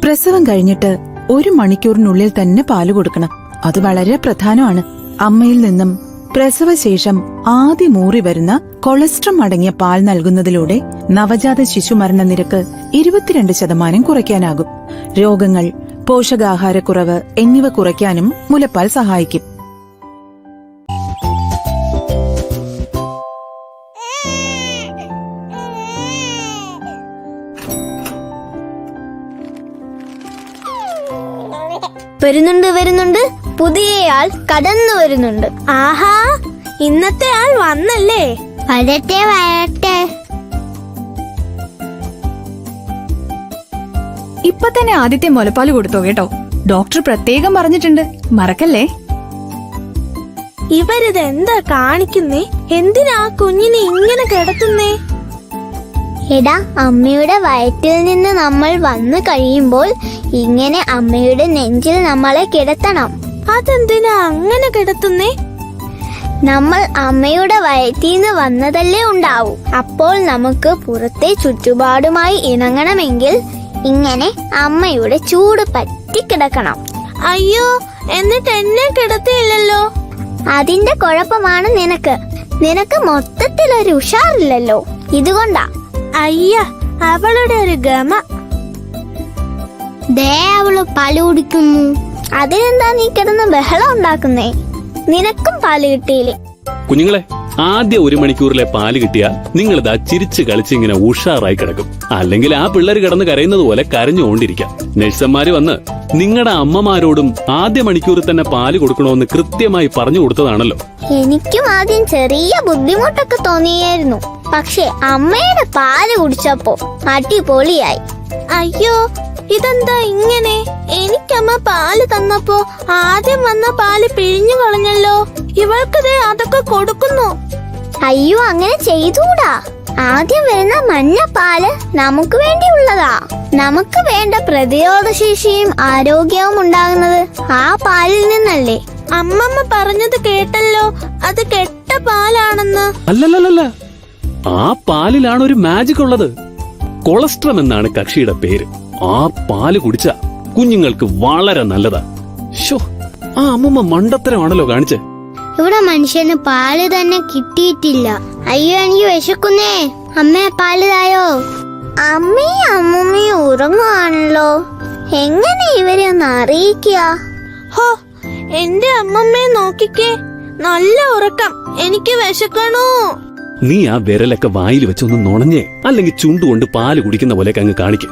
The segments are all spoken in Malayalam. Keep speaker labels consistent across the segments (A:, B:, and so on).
A: പ്രസവം കഴിഞ്ഞിട്ട് 1 മണിക്കൂറിനുള്ളിൽ തന്നെ പാല് കൊടുക്കണം. അത് വളരെ പ്രധാനമാണ്. അമ്മയിൽ നിന്നും പ്രസവശേഷം ആദ്യം ഊറി വരുന്ന കൊളസ്ട്രം അടങ്ങിയ പാൽ നൽകുന്നതിലൂടെ നവജാത ശിശുമരണ നിരക്ക് 22% കുറയ്ക്കാനാകും. രോഗങ്ങൾ, പോഷകാഹാരക്കുറവ് എന്നിവ കുറയ്ക്കാനും മുലപ്പാൽ സഹായിക്കും.
B: വരുന്നുണ്ട് പുതിയയാൾ കടന്നു വരുന്നുണ്ട്.
C: ആഹാ, ഇന്നത്തെ ആൾ വന്നല്ലേ?
B: വരട്ടെ.
D: ഇപ്പൊ തന്നെ ആദ്യത്തെ മുലപ്പാല് കൊടുത്തോ കേട്ടോ. ഡോക്ടർ പ്രത്യേകം പറഞ്ഞിട്ടുണ്ട്, മറക്കല്ലേ.
C: ഇവരിതെന്താ കാണിക്കുന്നേ? എന്തിനാ കുഞ്ഞിനെ ഇങ്ങനെ കിടത്തുന്നേ?
B: എടാ, അമ്മയുടെ വയറ്റിൽ നിന്ന് നമ്മൾ വന്നു കഴിയുമ്പോൾ ഇങ്ങനെ അമ്മയുടെ നെഞ്ചിൽ നമ്മളെ കിടത്തണം.
C: അതെന്തിനാ അങ്ങനെ കിടത്തുന്നേ?
B: നമ്മൾ അമ്മയുടെ വയറ്റിൽ നിന്ന് വന്നതല്ലേ ഉണ്ടാവൂ. അപ്പോൾ നമുക്ക് പുറത്തെ ചുറ്റുപാടുമായി ഇണങ്ങണമെങ്കിൽ ഇങ്ങനെ അമ്മയുടെ ചൂട് പറ്റിക്കിടക്കണം.
C: അയ്യോ, എന്നിട്ട് എന്നെ കിടത്തിയില്ലല്ലോ.
B: അതിന്റെ കുഴപ്പമാണ് നിനക്ക് മൊത്തത്തിലൊരു ഉഷാറില്ലല്ലോ. ഇതുകൊണ്ടാ.
C: അയ്യ, അവളുടെ ഒരു ഗമ.
B: ദേ, അവള് പാല് കുടിക്കുന്നു. അതിനെന്താ നീ കിടന്ന് ബഹളം ഉണ്ടാക്കുന്നേ? നിനക്കും പാല് കിട്ടിയില്ലേ?
E: കുഞ്ഞുങ്ങളെ, ആദ്യ 1 മണിക്കൂറിലെ പാല് കിട്ടിയാൽ നിങ്ങളിതാ ചിരിച്ച് കളിച്ചിങ്ങനെ ഉഷാറായി കിടക്കും. അല്ലെങ്കിൽ ആ പിള്ളേർ കിടന്ന് കരയുന്നത് പോലെ കരഞ്ഞുകൊണ്ടിരിക്കാം. നഴ്സന്മാര് വന്ന് നിങ്ങളുടെ അമ്മമാരോടും ആദ്യ മണിക്കൂറിൽ തന്നെ പാല് കൊടുക്കണമെന്ന് കൃത്യമായി പറഞ്ഞു കൊടുത്തതാണല്ലോ.
B: എനിക്കും ആദ്യം ചെറിയ ബുദ്ധിമുട്ടൊക്കെ തോന്നിയായിരുന്നു. പക്ഷെ അമ്മയുടെ പാല് കുടിച്ചപ്പോ അടിപൊളിയായി.
C: അയ്യോ, ഇതെന്താ ഇങ്ങനെ? എനിക്കമ്മ പാല് തന്നപ്പോ ആദ്യം വന്ന പാല് പിഴിഞ്ഞു കളഞ്ഞല്ലോ. ഇവൾക്കതേ അതൊക്കെ കൊടുക്കുന്നു.
B: അയ്യോ, അങ്ങനെ ചെയ്തൂടാ. ആദ്യം വരുന്ന മഞ്ഞ പാല് നമുക്ക് വേണ്ടിയുള്ളതാ. നമുക്ക് വേണ്ട പ്രതിരോധശേഷിയും ആരോഗ്യവും ഉണ്ടാകുന്നത് ആ പാലിൽ നിന്നല്ലേ.
C: അമ്മമ്മ പറഞ്ഞത് കേട്ടല്ലോ, അത് കെട്ട പാലാണെന്ന്.
E: അല്ലല്ല, ആ പാലിലാണ് ഒരു മാജിക് ഉള്ളത്. കൊളസ്ട്രം എന്നാണ് കക്ഷിയുടെ പേര്. ആ പാല് കുടിച്ച കുഞ്ഞുങ്ങൾക്ക് വളരെ നല്ലതാ. ശോ, ആ അമ്മമ്മ മണ്ടത്തരമാണല്ലോ കാണിച്ചേ.
B: ഇവിടെ മനുഷ്യന് പാല് തന്നെ കിട്ടിയിട്ടില്ല. അയ്യോ, എനിക്ക് വിശക്കുന്നേ. അമ്മേ, പാല് തായോ. അമ്മയും അമ്മൂമ്മയും ഉറങ്ങുവാണല്ലോ. എങ്ങനെ ഇവരെ ഒന്ന് അറിയിക്കുക?
C: ഹോ, എന്റെ അമ്മമ്മയെ നോക്കിക്കേ, നല്ല ഉറക്കം. എനിക്ക് വിശക്കണോ?
E: നീ ആ വിരലൊക്കെ വായിൽ വെച്ചൊന്ന് നുണഞ്ഞേ, അല്ലെങ്കിൽ ചുണ്ടുകൊണ്ട് പാല് കുടിക്കുന്ന പോലെ അങ്ങ് കാണിക്കും.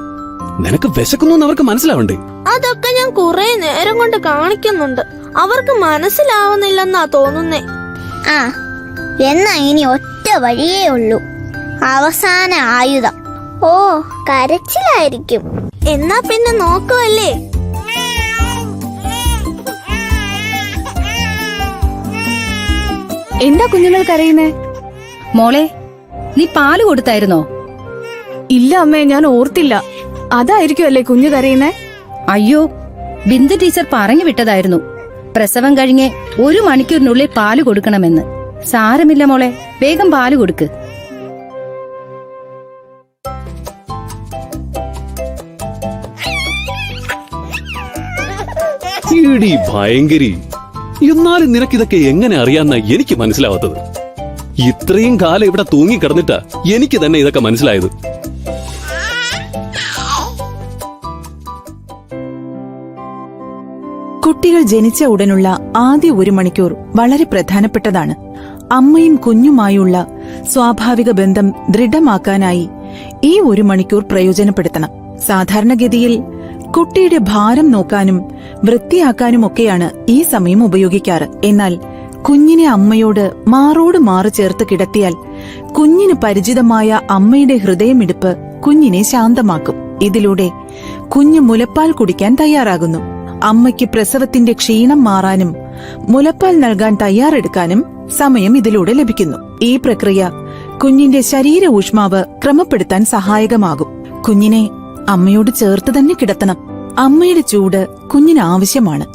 E: നിനക്ക് വിശക്കുന്നു അവർക്ക് മനസ്സിലാവണ്ടേ?
C: അതൊക്കെ ഞാൻ കുറെ നേരം കൊണ്ട് കാണിക്കുന്നുണ്ട്. അവർക്ക് മനസ്സിലാവുന്നില്ലെന്നാ തോന്നുന്നേ.
B: ആ, എന്നാ ഇനി ഒറ്റ വഴിയേ ഉള്ളൂ. അവസാന ആയുധം. ഓ, കരച്ചിലായിരിക്കും.
C: എന്നാ പിന്നെ നോക്കുവല്ലേ.
D: എന്താ കുഞ്ഞുങ്ങൾ കരയുന്നേ? മോളെ, നീ പാല് കൊടുത്തായിരുന്നോ?
F: ഇല്ല അമ്മേ, ഞാൻ ഓർത്തില്ല. അതായിരിക്കുമല്ലേ കുഞ്ഞു കരയുന്നേ?
D: അയ്യോ, ബിന്ദു ടീച്ചർ പറഞ്ഞു വിട്ടതായിരുന്നു. പ്രസവം കഴിഞ്ഞ് 1 മണിക്കൂറിനുള്ളിൽ പാല് കൊടുക്കണമെന്ന്. സാരമില്ല മോളെ, വേഗം പാല് കൊടുക്ക്.
E: ഭയങ്കരി, എന്നാലും നിനക്കിതൊക്കെ എങ്ങനെ അറിയാന്ന എനിക്ക് മനസ്സിലാവാത്തത്. ഇത്രയും കാലം ഇവിടെ തൂങ്ങിക്കിടന്നിട്ടാ എനിക്ക് തന്നെ ഇതൊക്കെ മനസ്സിലായത്.
A: കുട്ടികൾ ജനിച്ച ഉടനുള്ള ആദ്യ 1 മണിക്കൂർ വളരെ പ്രധാനപ്പെട്ടതാണ്. അമ്മയും കുഞ്ഞുമായുള്ള സ്വാഭാവിക ബന്ധം ദൃഢമാക്കാനായി ഈ 1 മണിക്കൂർ പ്രയോജനപ്പെടുത്തണം. സാധാരണഗതിയിൽ കുട്ടിയുടെ ഭാരം നോക്കാനും വൃത്തിയാക്കാനുമൊക്കെയാണ് ഈ സമയം ഉപയോഗിക്കാറ്. എന്നാൽ കുഞ്ഞിനെ അമ്മയോട് മാറോട് മാറ് ചേർത്ത് കിടത്തിയാൽ കുഞ്ഞിന് പരിചിതമായ അമ്മയുടെ ഹൃദയമിടിപ്പ് കുഞ്ഞിനെ ശാന്തമാക്കും. ഇതിലൂടെ കുഞ്ഞ് മുലപ്പാൽ കുടിക്കാൻ തയ്യാറാകുന്നു. അമ്മയ്ക്ക് പ്രസവത്തിന്റെ ക്ഷീണം മാറാനും മുലപ്പാൽ നൽകാൻ തയ്യാറെടുക്കാനും സമയം ഇതിലൂടെ ലഭിക്കുന്നു. ഈ പ്രക്രിയ കുഞ്ഞിന്റെ ശരീര ഊഷ്മാവ് ക്രമപ്പെടുത്താൻ സഹായകമാകും. കുഞ്ഞിനെ അമ്മയോട് ചേർത്ത് തന്നെ കിടത്തണം. അമ്മയുടെ ചൂട് കുഞ്ഞിന് ആവശ്യമാണ്.